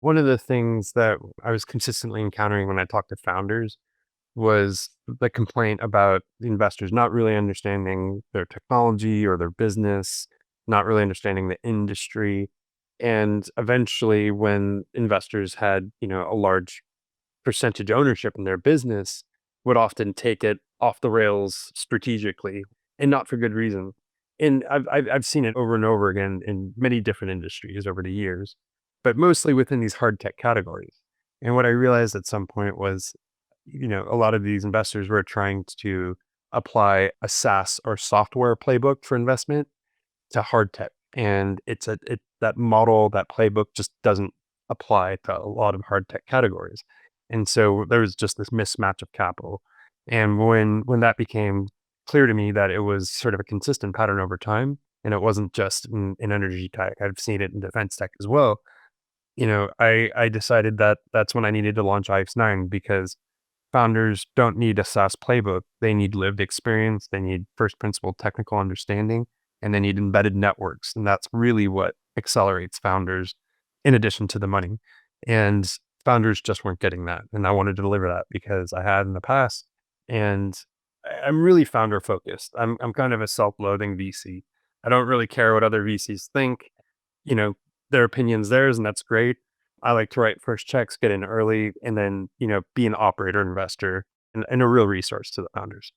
One of the things that I was consistently encountering when I talked to founders was the complaint about the investors not really understanding their technology or their business, not really understanding the industry. And eventually, when investors had, a large percentage ownership in their business, would often take it off the rails strategically and not for good reason. And I've seen it over and over again in many different industries over the years, but mostly within these hard tech categories. And what I realized at some point was, a lot of these investors were trying to apply a SaaS or software playbook for investment to hard tech. And that model, that playbook just doesn't apply to a lot of hard tech categories. And so there was just this mismatch of capital. And when that became clear to me that it was sort of a consistent pattern over time, and it wasn't just in energy tech, I've seen it in defense tech as well. I decided that that's when I needed to launch IceNine because founders don't need a SaaS playbook. They need lived experience. They need first principle technical understanding, and they need embedded networks. And that's really what accelerates founders in addition to the money. And founders just weren't getting that. And I wanted to deliver that because I had in the past. And I'm really founder focused. I'm kind of a self-loathing VC. I don't really care what other VCs think. You know, their opinion's theirs, and that's great. I like to write first checks, get in early, and then, be an operator investor and a real resource to the founders.